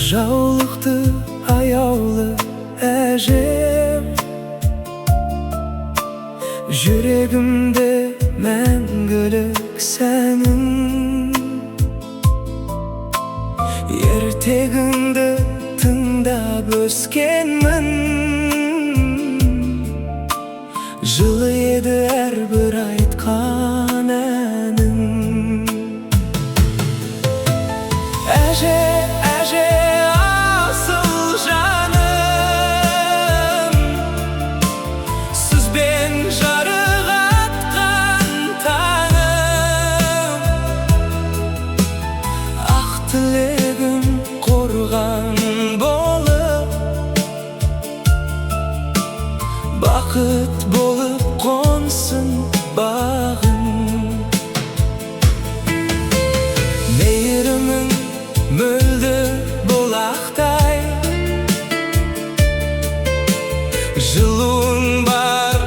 Жаулықты аяулы әжем, жүрегімде мәңгілік сәнің. Ертегіңді тыңдап өскенмін, жылы еді әрбір айтқан әнің. Әже, әже, асыл жаным, сізбен жарық атқан таңым. Ақ тілегім қорған болып, бақыт болып қонсын бағым. Мейірімің мөлдір бұлақтай, жылуың бар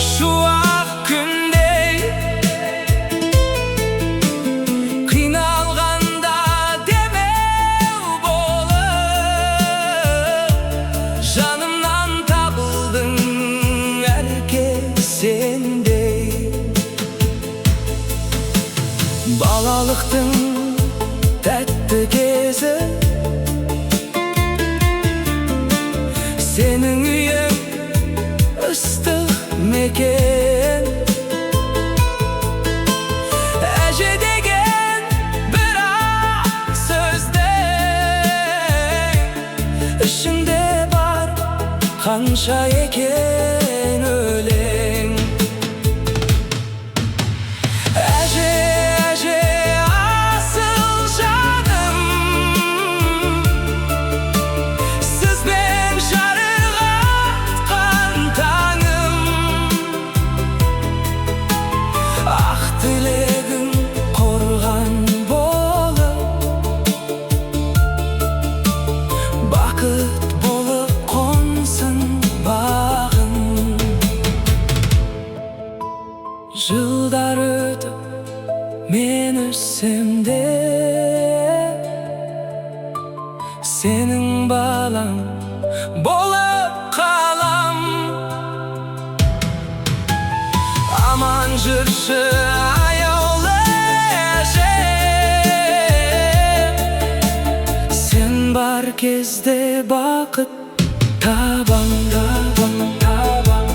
шуақ күндей. Қиналғанда демеу болып, жанымнан табылдың әркез сендей. Балалықтың тәтті кезі, сенің үйің ыстық мекен. Әже деген бір-ақ сөздің ішінде бар қанша екен өлең. Әже, әже, асыл жаным, сізбен жарық атқан таңым. Ақ тілегім қорған болып, бақыт болып қонсын бағым. Жылдар өтіп мен өссем де, сенің балаң болып қалам. Аман жүрші аяулы әже, сен бар кезде бақыт табам, табам, табам.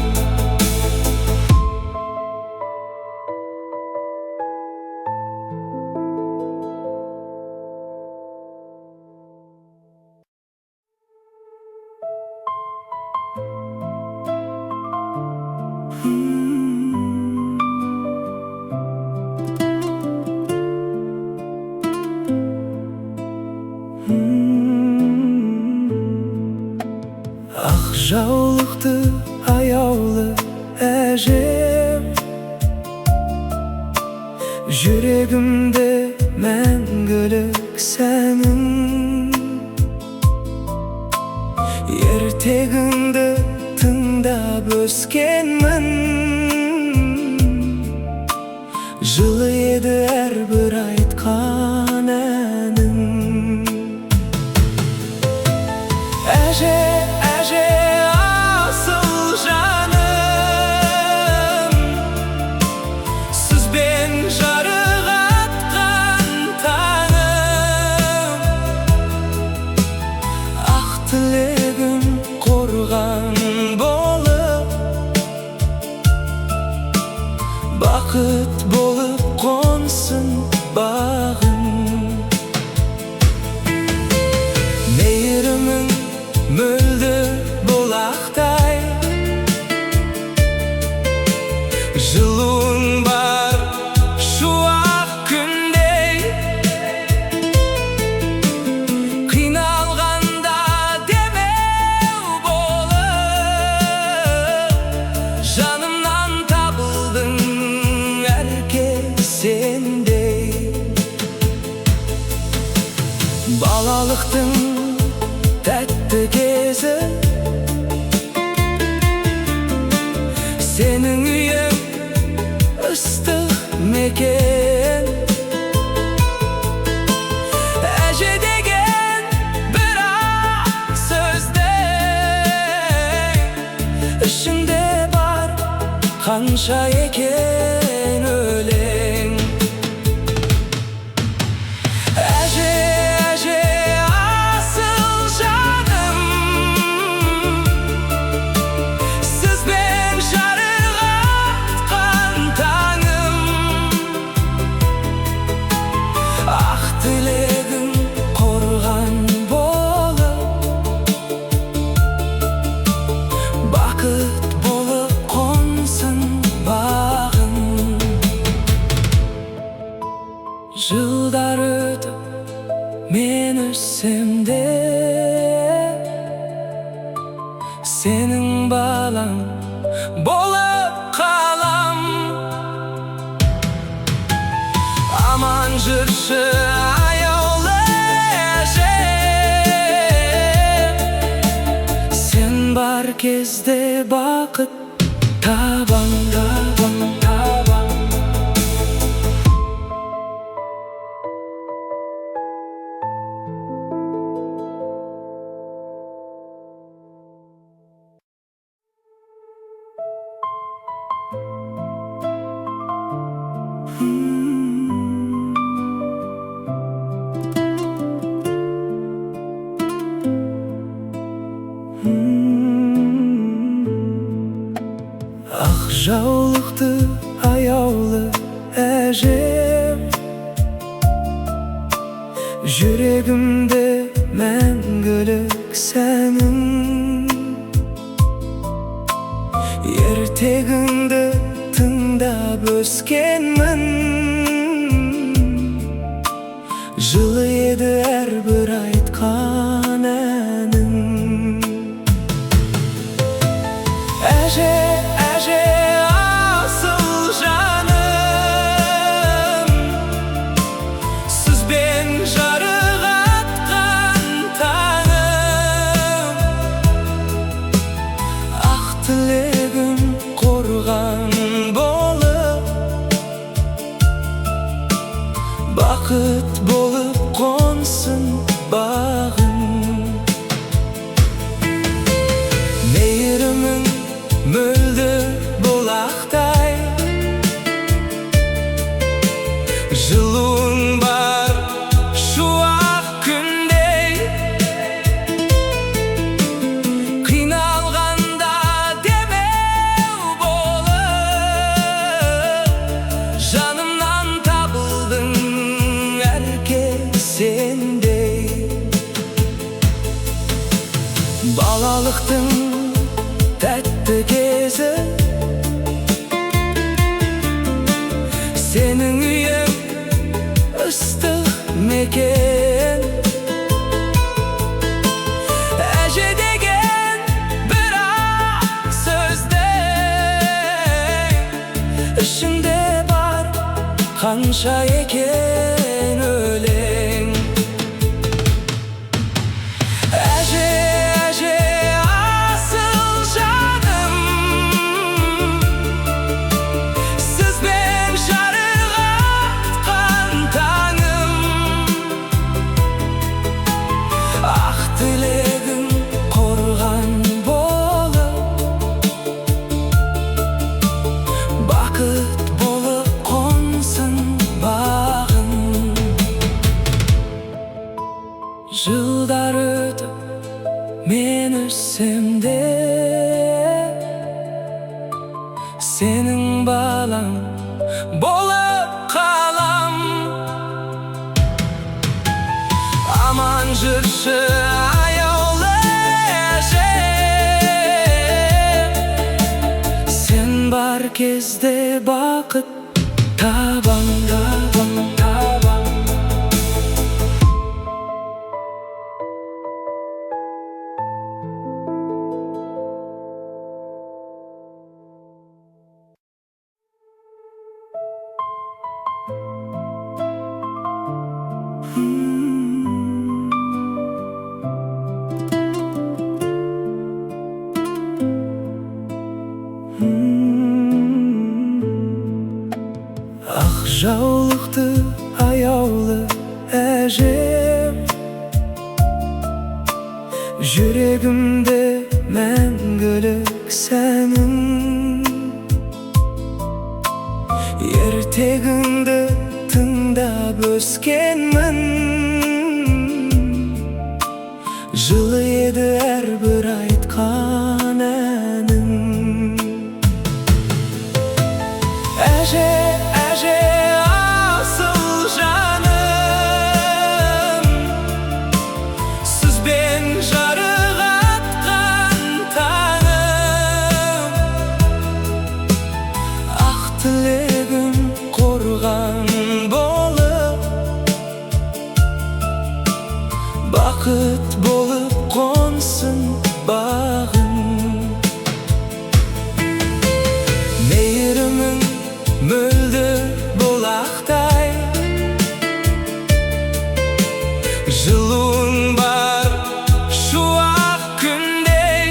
Ақ жаулықты аяулы әжем, жүрегімде мәңгілік сәнің. Ертегіңді тыңдап өскенмін, жылы еді әрбір айтқан әнің. Әже, әже, асыл жаным, сізбен жарық атқан таңым. Ақ тілегім қорған болып, бақыт болып қонсын бағым. Мейірімің мөлдір бұлақтай, жылуың бар шуақ күндей. Қиналғанда демеу болып, жанымнан табылдың әркез сендей. Балалықтың тәтті кезі, сенің үйің ыстық мекен. Әже деген бір Kança eken ölen Ece asıl canım Siz ben şarıgatkan tanım Ah dilegim korgan bolup Bakıt bolup konsun bağın Yıllar ötüp men ötsem de Senin balan bolup kalam Aman jırşı ayolы Ece Sen bar кезде bakıt taban Ah jaulıktı ayolы Ecem Yüreğimde мәңгілік senin Ertegіңді тыңдап өскенмін Жылы еді әрбір айтқан әнің Ece asıl canım Siz ben jarıgatkan tanım Ah dilegim korgan bolup Bakıt bolup konsun bağın Meyrimin mölder bulakтай Жылуың бар шуақ күндей Қиналғанда демеу болып Жанымнан табылдың әркез сендей Балалықтың tәтті кезі Senin үйің ыстық мекен Әже деген бір-ақ сөзде Ішінде бар қанша екен өлең Әже asıl canım Siz ben şarıgatkan tanım Ah dilegim korgan bolup Bakıt bolup konsun bağın Yıllar ötüp men ötsem de Senin balan bolup kalam Aman jırşı ayolы Ece Sen bar кезде bakıt taban Жаулықты аяулы әжем, жүрегімде мәңгілік сәнің. Ertegingdi tыңдап өскенмін. Жылы еді әрбір айтқан әнің. Әже, әже, асыл жаным, сізбен жарық атқан таңым. Ақ тілегім қорған болып, бақыт болып қонсын бағым. Мейірімің мөлдір бұлақтай, жылуың бар шуақ күндей.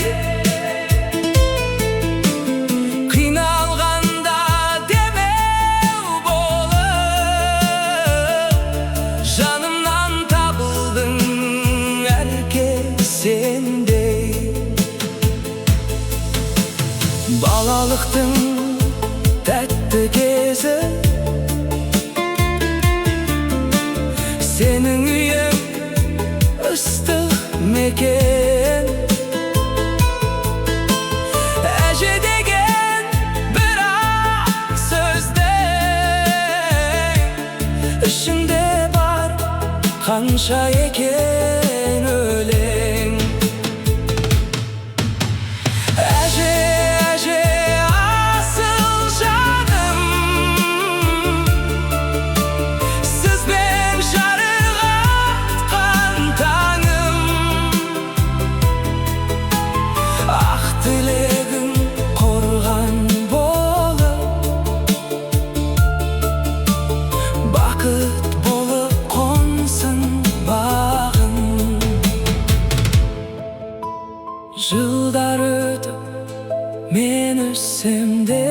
Қиналғанда демеу болып, жанымнан табылдың әркез сендей. Балалықтың тәтті кезі, сенің үйің ыстық мекен. Әже деген бір ақ сөздің ішінде бар қанша екен өлең. Әже, әже, асыл жаным, сізбен жарық атқан таңым. Ақ тілегің қорған болып, бақыт болып қонсын бағым. Жылдар өтіп мен өссем де,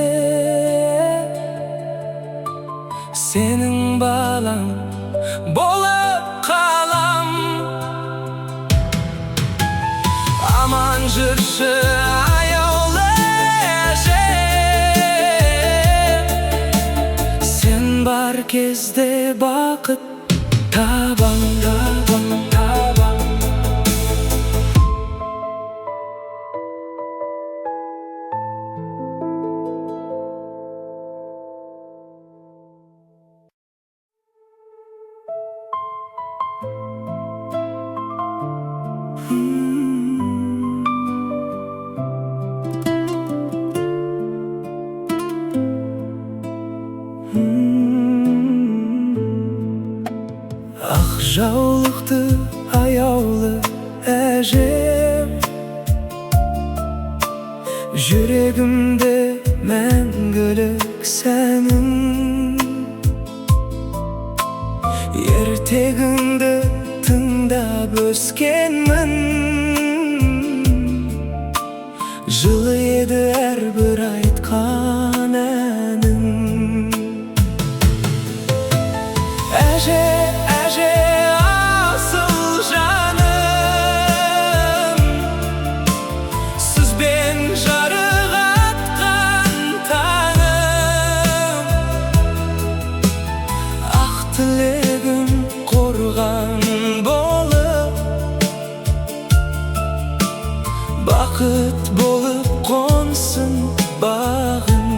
сенің балаң болып қалам. Аман жүрші аяулы әже, сен бар кезде бақыт табам, табам, табам. Ақ жаулықты аяулы әжем, жүрегімде мәңгілік сәнің. Ертегіңді тыңдап өскенмін, жылы еді әрбір айтқан әнің. Әже, әже, асыл жаным, сізбен жарық атқан таңым. Ақ тілегім қорған болып, бақыт болып қонсын бағым.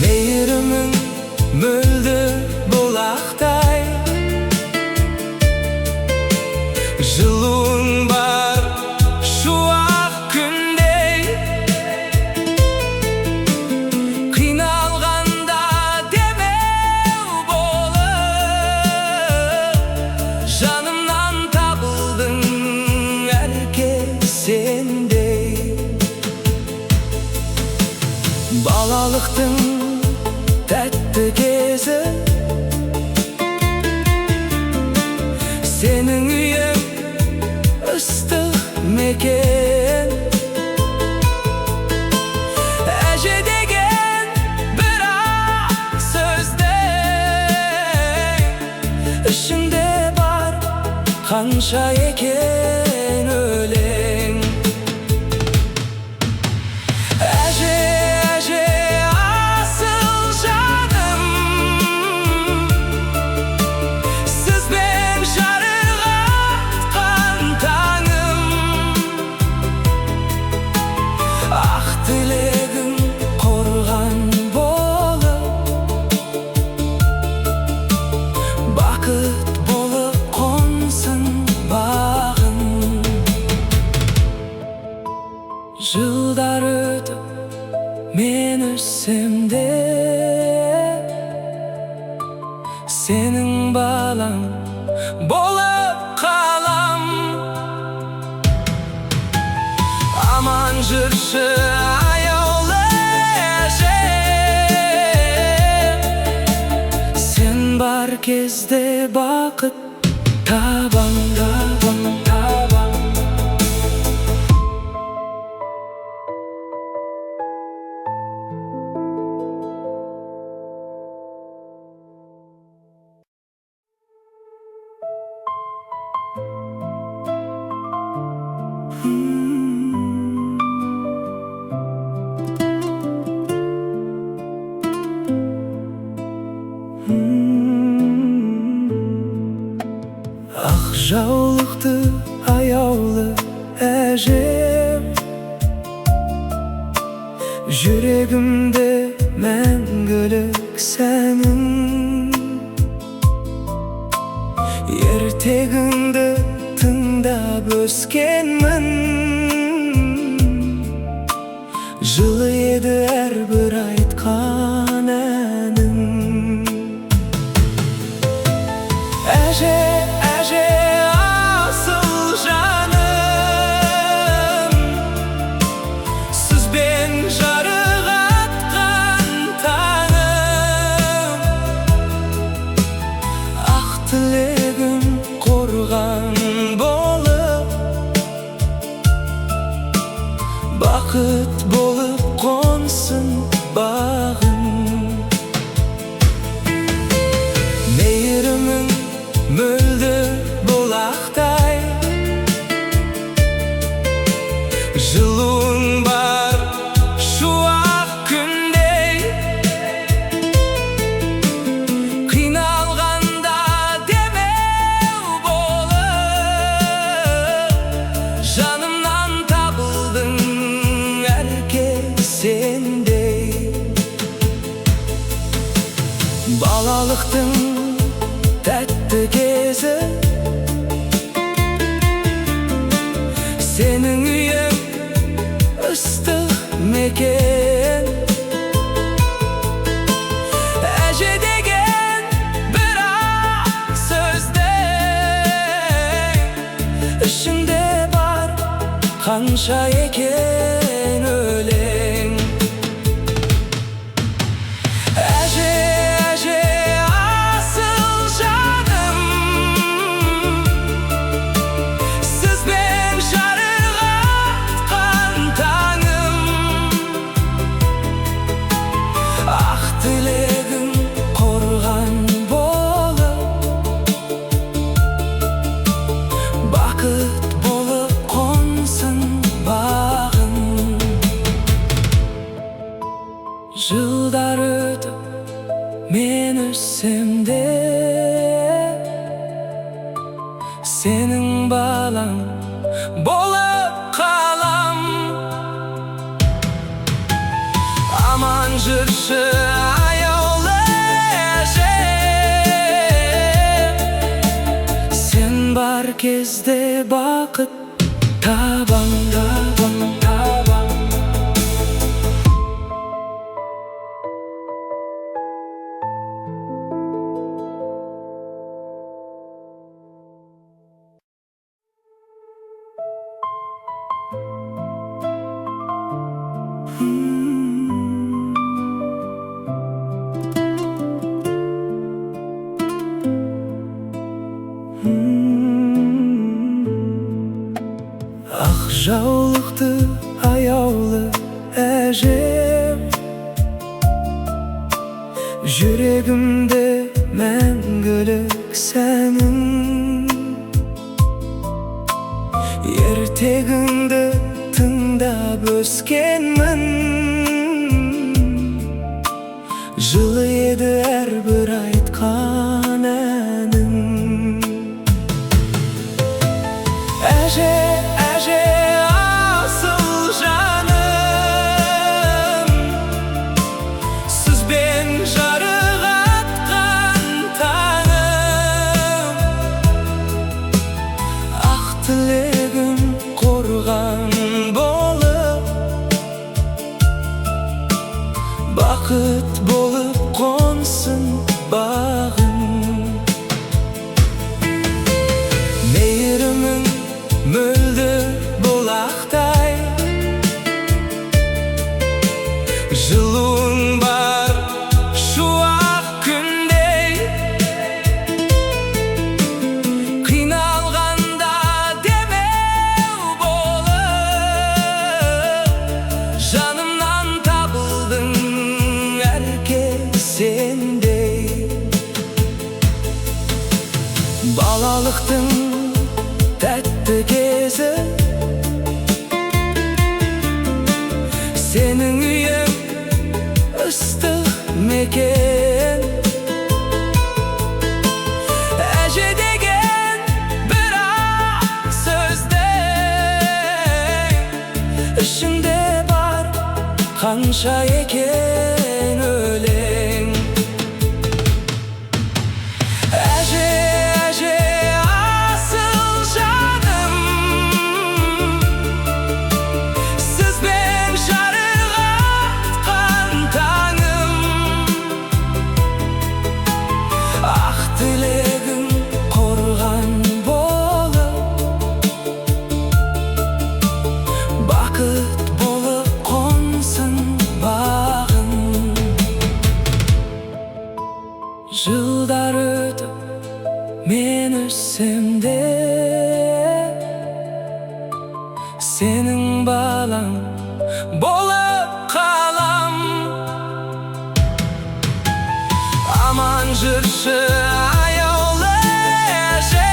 Мейірімің мөлдір бұлақтай, жылуың бар шуақ күндей. Қиналғанда демеу болып, жанымнан табылдың әркез сендей. Балалықтың тәтті кезі, сенің үйің ыстық мекен. Әже деген бір ақ сөздің ішінде бар қанша екен өлең. Әже, әже, senin balan bolup kalam. Aman jırşı ayolы sen bar кезде bakıt taban. Жаулықты аяулы әжем, жүрегімде мәңгілік сәнің. Ертегіңді тыңдап өскенмін, жылы еді әрбір айтқан әнің. Әже бақыт болып қонсын бағың. Мейірімің мөлдір бұлақтай, жылуың бар шуақ күндей. Қиналғанда демеу болып, жанымнан табылдың сендей. Балалықтың тәтті кезі, сенің үйің ыстық мекен. Әже деген бір-ақ сөздің ішінде бар қанша екен өлең. Тілегің қорған болып, бақыт болып қонсын бағың. Жылдар өтіп мен өссем де, сенің балаң болып қалам. Aman jırşı ayolы әжем, sen бар кезде бақыт табан. Жаулықты аяулы әжем, жүрегімде мәңгілік сәнің. Ертегіңді тыңдап өскенмін, жылы еді әрбір айтқан әнің. Әже тілегім қорған болып, Balalıktın tәтті kezi, senin uyum ıslık meken. Әже деген бір-ақ сөздің ішінде бар қанша екен өлең. Әже, әже, асыл жаным, сізбен жарық атқан таңым. Ақ тілегің қорған болып, бақыт болып қонсын бағым. Жылдар өтіп мен өссем де, сенің балаң болып қалам. Аман жүрші аяулы әже,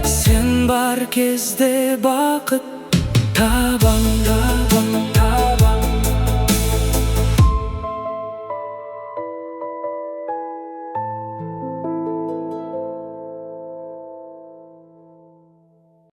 сен бар кезде бақыт табам.